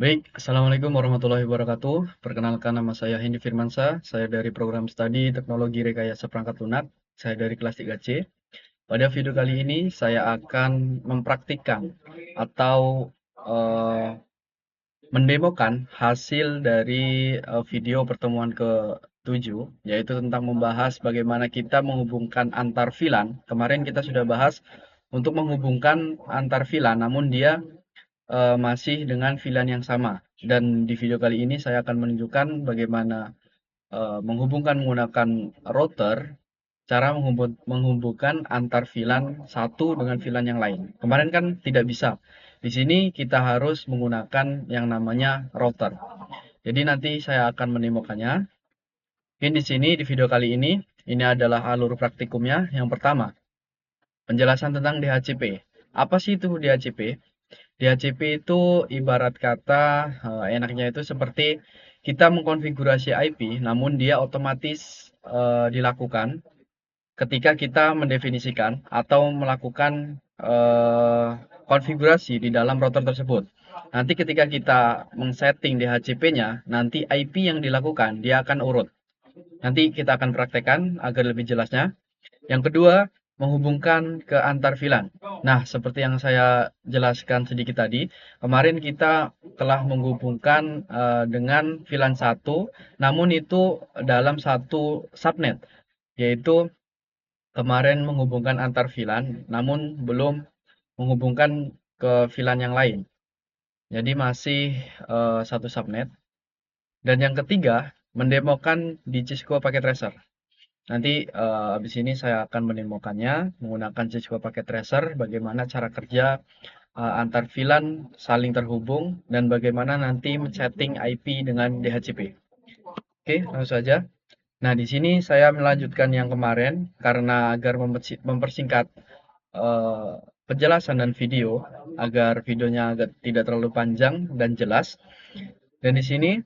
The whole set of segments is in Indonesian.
Baik, Assalamualaikum warahmatullahi wabarakatuh. Perkenalkan nama saya Hendy Firmansyah, saya dari program studi Teknologi Rekayasa Perangkat Lunak, saya dari kelas 3C. Pada video kali ini saya akan mempraktikkan atau eh, mendemokan hasil dari video pertemuan ke-7, yaitu tentang membahas bagaimana kita menghubungkan antar VLAN. Kemarin kita sudah bahas untuk menghubungkan antar VLAN, namun dia masih dengan VLAN yang sama. Dan di video kali ini saya akan menunjukkan bagaimana menghubungkan menggunakan router, cara menghubungkan antar VLAN satu dengan VLAN yang lain. Kemarin kan tidak bisa. Di sini kita harus menggunakan yang namanya router. Jadi nanti saya akan menemukannya. Mungkin di sini di video kali ini adalah alur praktikumnya. Yang pertama, penjelasan tentang DHCP. Apa sih itu DHCP? DHCP itu ibarat kata enaknya itu seperti kita mengkonfigurasi IP, namun dia otomatis dilakukan ketika kita mendefinisikan atau melakukan konfigurasi di dalam router tersebut. Nanti ketika kita men-setting DHCP-nya, nanti IP yang dilakukan dia akan urut. Nanti kita akan praktekkan agar lebih jelasnya. Yang kedua, menghubungkan ke antar VLAN. Nah, seperti yang saya jelaskan sedikit tadi, kemarin kita telah menghubungkan dengan VLAN satu, namun itu dalam satu subnet, yaitu kemarin menghubungkan antar VLAN, namun belum menghubungkan ke VLAN yang lain. Jadi masih satu subnet. Dan yang ketiga, mendemokan di Cisco Packet Tracer. Nanti habis ini saya akan menemukannya menggunakan Cisco Packet Tracer, bagaimana cara kerja antar VLAN saling terhubung dan bagaimana nanti men-setting IP dengan DHCP. Oke, langsung saja. Nah, di sini saya melanjutkan yang kemarin karena agar mempersingkat eh, penjelasan dan video agar videonya agak tidak terlalu panjang dan jelas. Dan di sini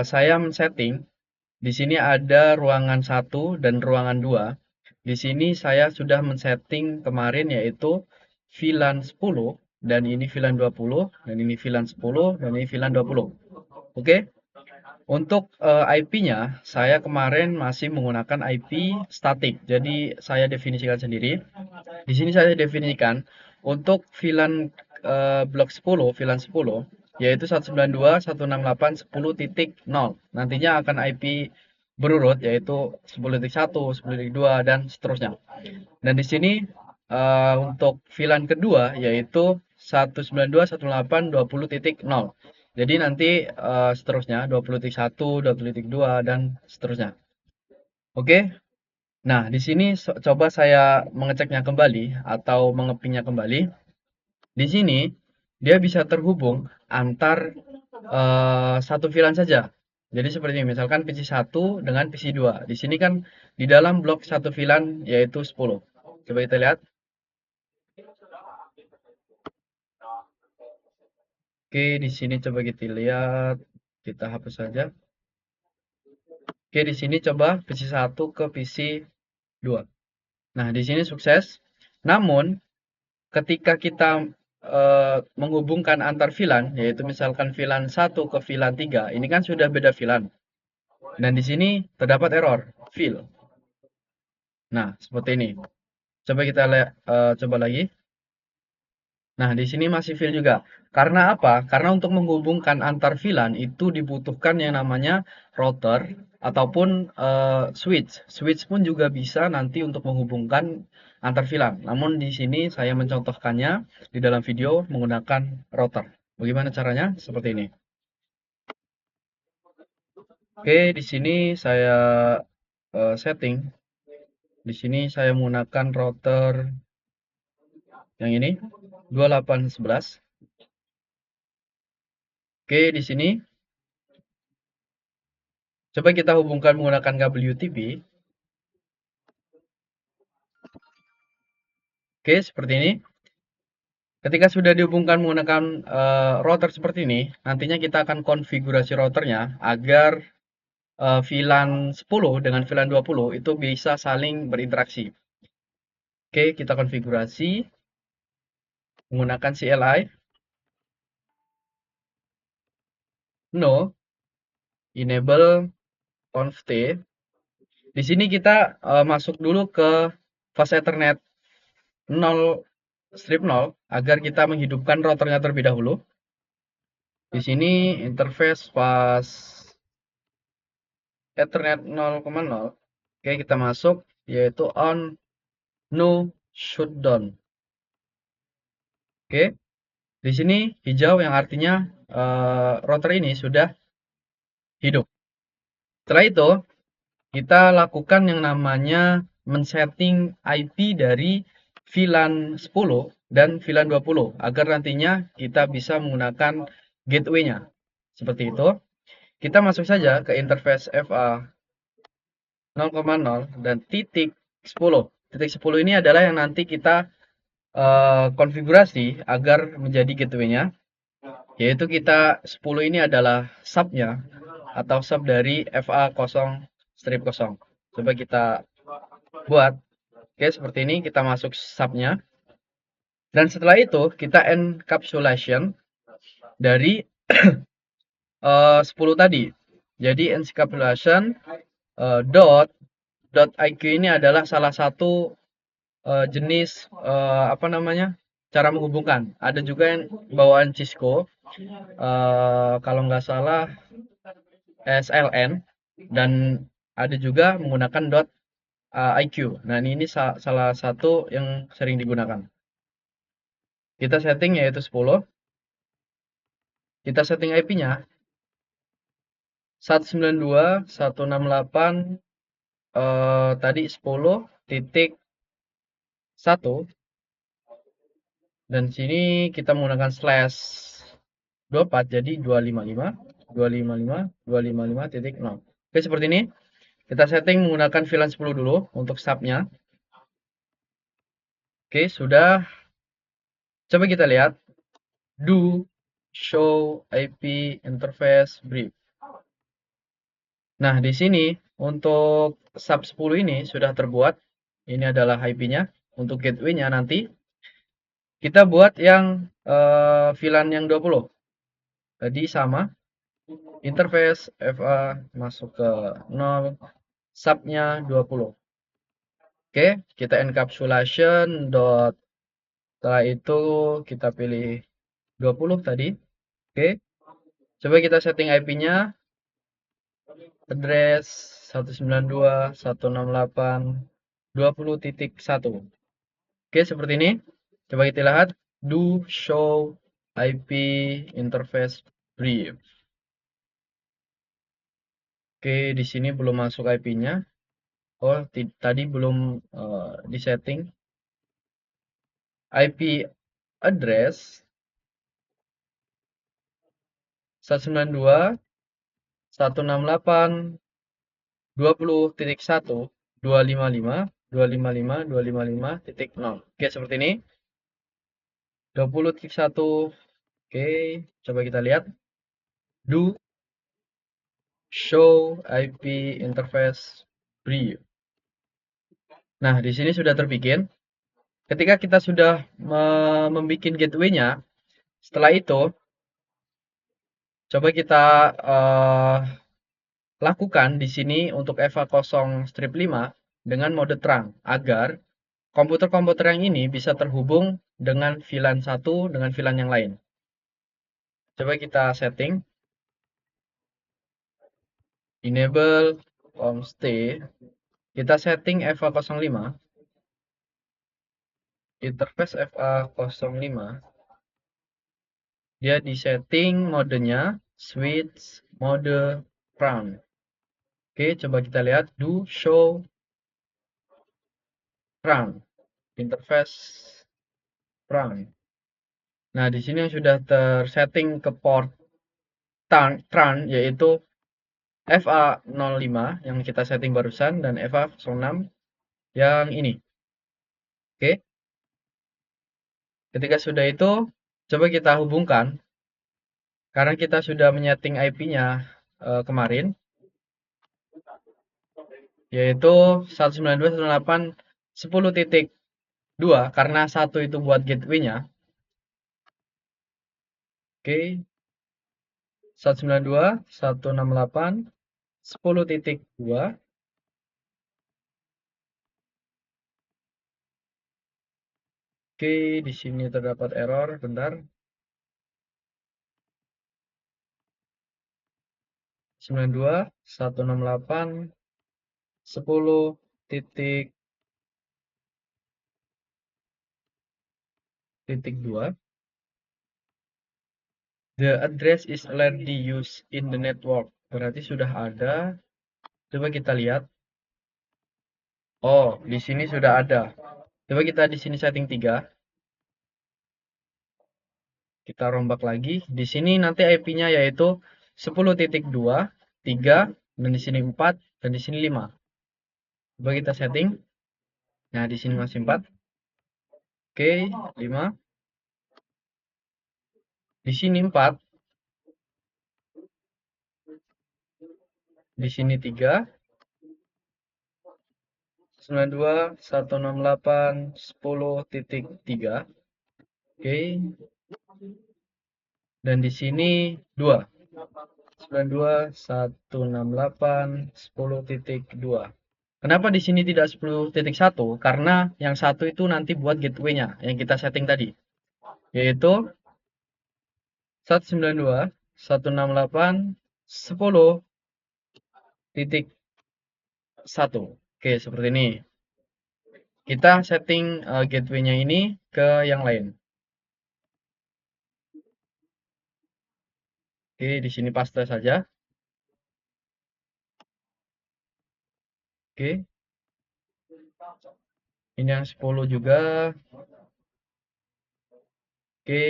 saya men-setting. Di sini ada ruangan satu dan ruangan 2. Di sini saya sudah men-setting kemarin yaitu VLAN 10 dan ini VLAN 20 dan ini VLAN 10 dan ini VLAN 20. Oke. Untuk IP-nya saya kemarin masih menggunakan IP statik. Jadi saya definisikan sendiri. Di sini saya definisikan untuk VLAN blok 10, VLAN 10 yaitu 192.168.10.0. Nantinya akan IP berurut yaitu 10.1, 10.2 dan seterusnya. Dan di sini untuk VLAN kedua yaitu 192.168.20.0. Jadi nanti seterusnya 20.1, 20.2 dan seterusnya. Oke. Nah, di sini coba saya mengeceknya kembali atau mengepingnya kembali. Di sini dia bisa terhubung antar satu VLAN saja. Jadi seperti ini, misalkan PC 1 dengan PC 2. Di sini kan di dalam blok satu VLAN yaitu 10. Coba kita lihat. Oke, di sini coba kita lihat. Kita hapus saja. Oke, di sini coba PC 1 ke PC 2. Nah, di sini sukses. Namun, ketika kita menghubungkan antar VLAN, yaitu misalkan VLAN 1 ke VLAN 3, ini kan sudah beda VLAN. Dan di sini terdapat error, fail. Nah, seperti ini. Coba kita lihat, coba lagi. Nah, di sini masih fail juga. Karena apa? Karena untuk menghubungkan antar VLAN itu dibutuhkan yang namanya router ataupun switch. Switch pun juga bisa nanti untuk menghubungkan antar VLAN. Namun di sini saya mencontohkannya di dalam video menggunakan router. Bagaimana caranya? Seperti ini. Oke, di sini saya setting. Di sini saya menggunakan router yang ini 2811. Oke, di sini coba kita hubungkan menggunakan kabel UTP. Oke, seperti ini. Ketika sudah dihubungkan menggunakan router seperti ini, nantinya kita akan konfigurasi routernya agar VLAN 10 dengan VLAN 20 itu bisa saling berinteraksi. Oke, kita konfigurasi menggunakan CLI. no enable conft. Di sini kita masuk dulu ke fast Ethernet 0 strip 0 agar kita menghidupkan routernya terlebih dahulu. Di sini interface pas Ethernet 0,0. Oke, kita masuk yaitu on no shutdown. Oke, di sini hijau yang artinya router ini sudah hidup. Setelah itu, kita lakukan yang namanya men-setting IP dari VLAN 10 dan VLAN 20 agar nantinya kita bisa menggunakan gateway-nya. Seperti itu. Kita masuk saja ke interface FA 0,0 dan titik 10. Titik 10 ini adalah yang nanti kita konfigurasi agar menjadi gateway-nya. Yaitu kita 10 ini adalah sub-nya atau sub dari FA 0/0. Coba kita buat. Oke, seperti ini kita masuk sub-nya. Dan setelah itu kita encapsulation dari 10 tadi. Jadi encapsulation .iq ini adalah salah satu jenis apa namanya? Cara menghubungkan. Ada juga yang bawaan Cisco. Kalau nggak salah SLN dan ada juga menggunakan .iq. Nah, ini salah satu yang sering digunakan. Kita setting yaitu 10. Kita setting IP-nya 192.168 tadi 10.1 dan sini kita menggunakan /24 jadi 255.255.255.0. Oke, seperti ini. Kita setting menggunakan VLAN 10 dulu untuk subnya. Oke, sudah. Coba kita lihat. Do show IP interface brief. Nah, di sini untuk sub 10 ini sudah terbuat. Ini adalah IP-nya. Untuk gateway-nya nanti kita buat yang VLAN yang 20. Tadi sama. Interface FA masuk ke 0, sub-nya 20. Oke, kita encapsulation dot. Setelah itu kita pilih 20 tadi. Oke. Coba kita setting IP-nya. Address 192.168.20.1. Oke, seperti ini. Coba kita lihat. Do show IP interface brief. Oke, di sini belum masuk IP-nya. Oh, tadi belum disetting. IP address 192.168.20.1 255.255.255.0. Oke, seperti ini. 20.1. Oke, coba kita lihat. Do show IP interface brief. Nah, di sini sudah terbikin. Ketika kita sudah membuat gateway-nya, setelah itu coba kita lakukan di sini untuk EVA 0/5 dengan mode terang agar komputer-komputer yang ini bisa terhubung dengan VLAN 1 dengan VLAN yang lain. Coba kita setting. Enable stay. Kita setting EVA 05. Interface FA 05. Dia di setting modenya switch mode front. Oke, coba kita lihat do show front interface front. Nah, di sini yang sudah tersetting ke port front yaitu FA05 yang kita setting barusan dan FA06 yang ini. Oke. Ketika sudah itu, coba kita hubungkan. Karena kita sudah menyeting IP-nya kemarin, yaitu 192.168.10.2 karena 1 itu buat gateway-nya. Oke. 192.168.10.2. Oke, di sini terdapat error, bentar. 192.168.10.2. The address is already used in the network. Berarti sudah ada. Coba kita lihat. Oh, di sini sudah ada. Coba kita di sini setting 3. Kita rombak lagi. Di sini nanti IP-nya yaitu 10.2, 3, dan di sini 4, dan di sini 5. Coba kita setting. Nah, di sini masih 4. Oke, 5. Di sini 4. Di sini 3. 92.168.10.3. Oke. Dan di sini 2. 92.168.10.2. Kenapa di sini tidak 10.1? Karena yang satu itu nanti buat gateway-nya yang kita setting tadi, yaitu 192.168.10.1. Oke, seperti ini. Kita setting gateway-nya ini ke yang lain. Oke, di sini paste saja. Oke. Ini yang 10 juga. Oke.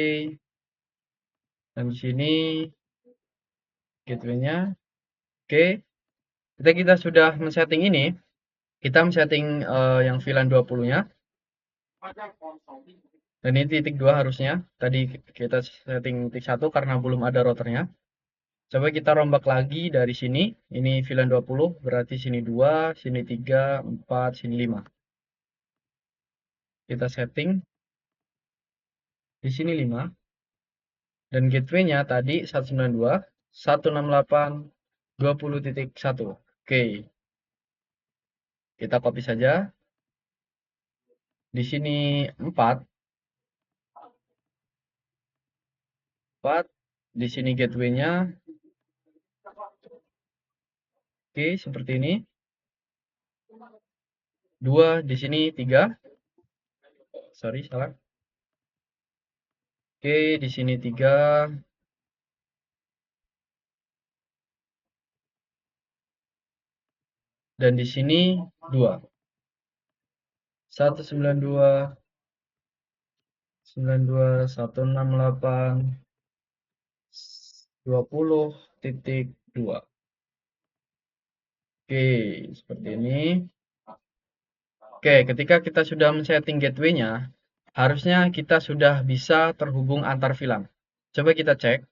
Dan di sini gateway-nya. Oke. Kita sudah men-setting ini. Kita men-setting yang VLAN 20-nya. Dan ini titik 2 harusnya. Tadi kita setting titik 1 karena belum ada routernya. Coba kita rombak lagi dari sini. Ini VLAN 20, berarti sini 2, sini 3, 4, sini 5. Kita setting. Di sini 5. Dan gateway-nya tadi 192.168.20.1. Oke. Kita copy saja. Di sini 4. 4. Di sini gateway-nya. Oke, seperti ini. 2, di sini 3. Sorry, salah. Oke, di sini 3. Dan di sini 2. 192.168.20.2. Oke, seperti ini. Oke, ketika kita sudah men-setting gateway-nya, harusnya kita sudah bisa terhubung antar VLAN. Coba kita cek.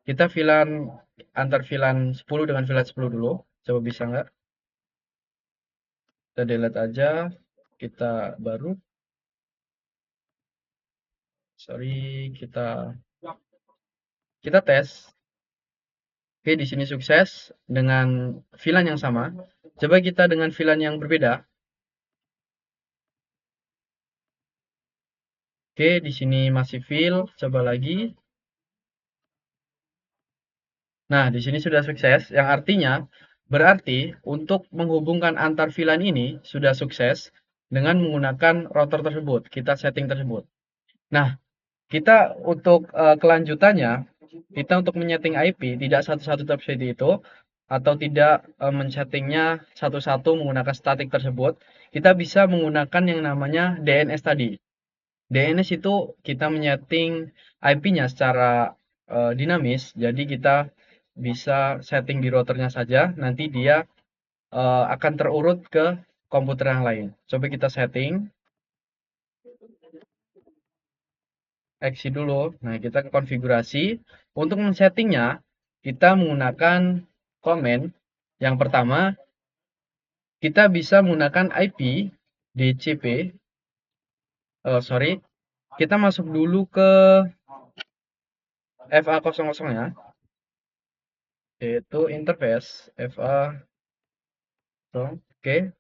Kita VLAN antar VLAN 10 dengan VLAN 10 dulu. Coba bisa nggak? Kita delete aja. Kita baru. Sorry, kita tes. Oke, di sini sukses dengan VLAN yang sama. Coba kita dengan VLAN yang berbeda. Oke, di sini masih fill. Coba lagi. Nah, di sini sudah sukses, yang artinya berarti untuk menghubungkan antar VLAN ini sudah sukses dengan menggunakan router tersebut, kita setting tersebut. Nah, kita untuk kelanjutannya, kita untuk menyeting IP tidak satu-satu seperti itu, atau tidak men-settingnya satu-satu menggunakan statik tersebut, kita bisa menggunakan yang namanya DNS tadi. DNS itu kita menyeting IP-nya secara dinamis, jadi kita bisa setting di routernya saja, nanti dia akan terurut ke komputer yang lain. Coba kita setting, exit dulu. Nah, kita ke konfigurasi. Untuk men-settingnya, kita menggunakan command. Yang pertama, kita bisa menggunakan IP DCP. Sorry, kita masuk dulu ke FA00 ya. yaitu interface FA. Oke,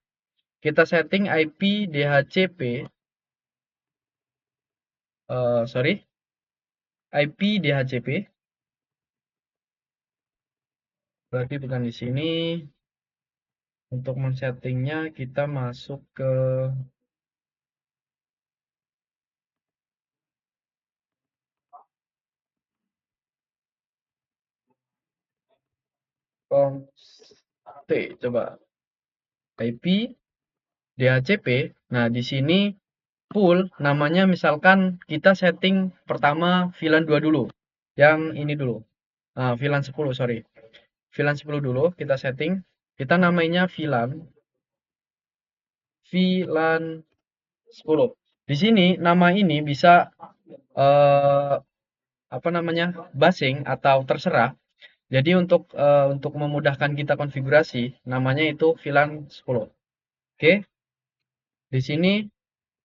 kita setting IP DHCP, IP DHCP, berarti bukan di sini. Untuk men-settingnya kita masuk ke const, coba IP DHCP. Nah, di sini pool namanya misalkan kita setting pertama VLAN 2 dulu. Yang ini dulu. Nah, VLAN 10, sorry. VLAN 10 dulu kita setting. Kita namanya VLAN 10. Di sini nama ini bisa eh, apa namanya? Basing atau terserah. Jadi untuk memudahkan kita konfigurasi, namanya itu VLAN 10. Oke. Di sini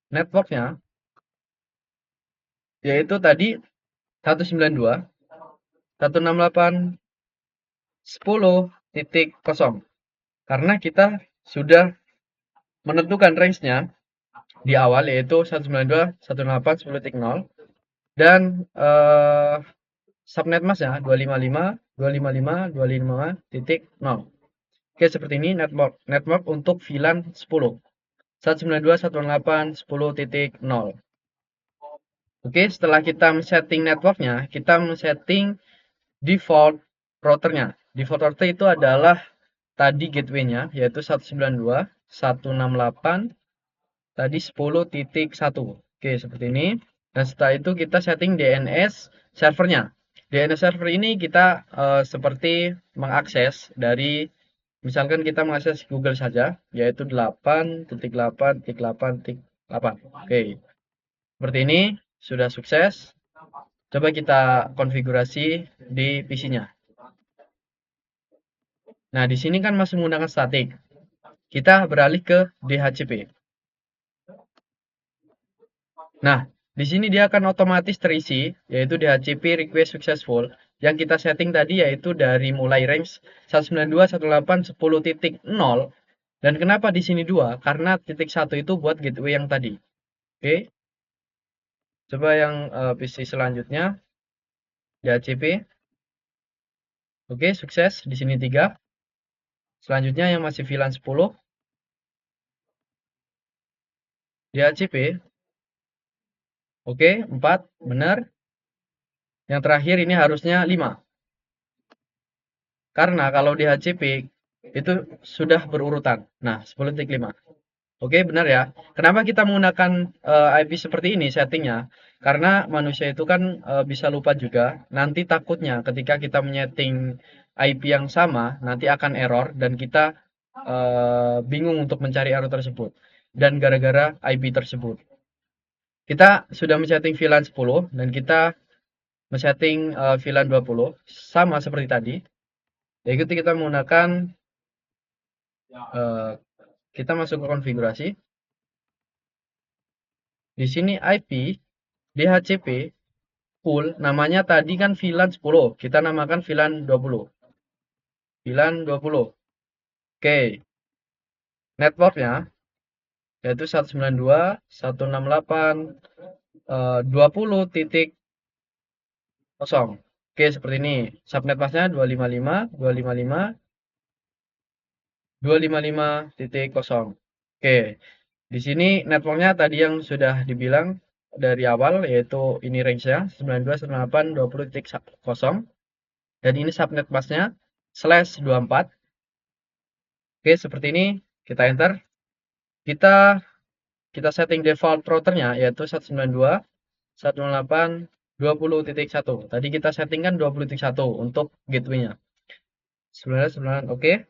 networknya yaitu tadi 192.168.10.0 karena kita sudah menentukan range-nya di awal yaitu 192.168.10.0 dan subnet mask-nya 255.255.255.0. Oke, seperti ini network untuk VLAN 10. 192.168.10.0. Oke, setelah kita setting networknya, kita setting default routernya. Default router itu adalah tadi gateway-nya, yaitu 192.168 tadi 10.1. Oke, seperti ini. Dan setelah itu kita setting DNS servernya. DNS server ini kita seperti mengakses dari, misalkan kita mengakses Google saja, yaitu 8.8.8.8. Oke, seperti ini sudah sukses. Coba kita konfigurasi di PC-nya. Nah, di sini kan masih menggunakan static. Kita beralih ke DHCP. Nah, di sini dia akan otomatis terisi, yaitu DHCP request successful. Yang kita setting tadi yaitu dari mulai range 192.168.10.0. Dan kenapa di sini 2? Karena titik 1 itu buat gateway yang tadi. Oke. Coba yang PC selanjutnya. DHCP. Oke, sukses. Di sini 3. Selanjutnya yang masih VLAN 10. DHCP. Oke, 4. Benar. Yang terakhir ini harusnya 5. Karena kalau DHCP itu sudah berurutan. Nah, 10.5. Oke, benar ya. Kenapa kita menggunakan IP seperti ini settingnya? Karena manusia itu kan bisa lupa juga. Nanti takutnya ketika kita menyeting IP yang sama, nanti akan error dan kita bingung untuk mencari error tersebut. Dan gara-gara IP tersebut. Kita sudah men-setting VLAN 10 dan kita men-setting VLAN 20 sama seperti tadi. Yaitu kita menggunakan kita masuk ke konfigurasi. Di sini IP DHCP pool namanya tadi kan VLAN 10. Kita namakan VLAN 20. VLAN 20. Oke. Networknya yaitu 192.168.20.0. Oke, seperti ini. Subnet masknya 255.255.255.0. Oke. Di sini networknya tadi yang sudah dibilang dari awal yaitu ini range-nya 192.168.20.0 dan ini subnet masknya /24. Oke, seperti ini. Kita enter. Kita setting default routernya yaitu 192.168.20.1. Tadi kita settingkan 20.1 untuk gateway-nya. 99, oke.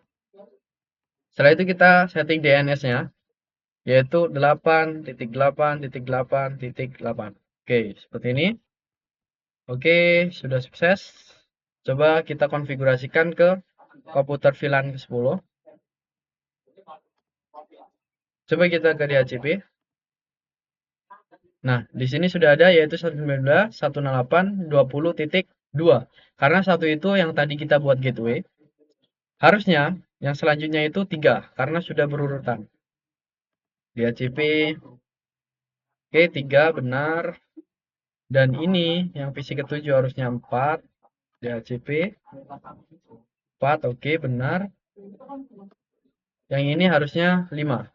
Setelah itu kita setting DNS-nya yaitu 8.8.8.8. Oke, seperti ini. Oke, sudah sukses. Coba kita konfigurasikan ke komputer VLAN ke-10. Coba kita ke DHCP. Nah, di sini sudah ada yaitu 192.168.20.2. Karena satu itu yang tadi kita buat gateway. Harusnya yang selanjutnya itu 3 karena sudah berurutan. DHCP, oke 3 benar. Dan ini yang visi ketujuh harusnya 4. DHCP 4, oke benar. Yang ini harusnya 5.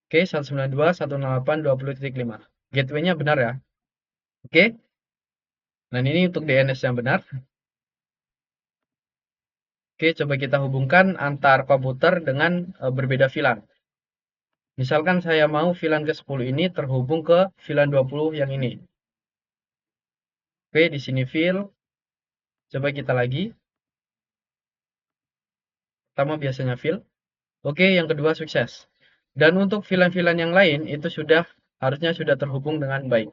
Oke, 192, 168, 20.5. Gateway-nya benar ya. Oke. Dan ini untuk DNS yang benar. Oke, coba kita hubungkan antar komputer dengan berbeda VLAN. Misalkan saya mau VLAN ke-10 ini terhubung ke VLAN 20 yang ini. Oke, di sini VIL. Coba kita lagi. Pertama biasanya VIL. Oke, yang kedua sukses. Dan untuk VLAN-VLAN yang lain itu harusnya sudah terhubung dengan baik.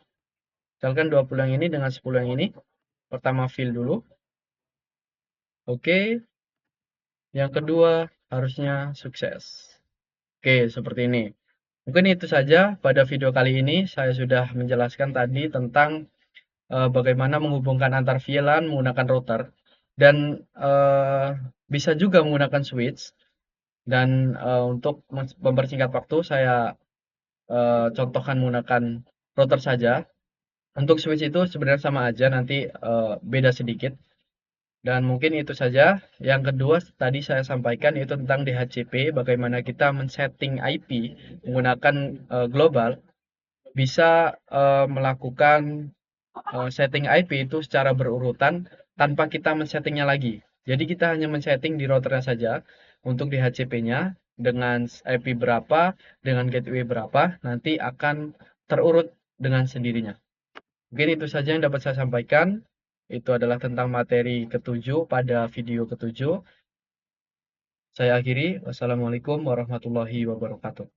Misalkan 20 yang ini dengan 10 yang ini. Pertama VIL dulu. Oke. Yang kedua harusnya sukses. Oke, seperti ini. Mungkin itu saja pada video kali ini. Saya sudah menjelaskan tadi tentang bagaimana menghubungkan antar VLAN menggunakan router. Dan bisa juga menggunakan switch. Dan untuk mempersingkat waktu, saya contohkan menggunakan router saja. Untuk switch itu sebenarnya sama aja, nanti beda sedikit. Dan mungkin itu saja. Yang kedua tadi saya sampaikan itu tentang DHCP, bagaimana kita men-setting IP menggunakan global, bisa melakukan setting IP itu secara berurutan tanpa kita men-settingnya lagi. Jadi kita hanya men-setting di routernya saja untuk DHCP-nya dengan IP berapa, dengan gateway berapa, nanti akan terurut dengan sendirinya. Mungkin itu saja yang dapat saya sampaikan. Itu adalah tentang materi ketujuh pada video ketujuh. Saya akhiri. Wassalamualaikum warahmatullahi wabarakatuh.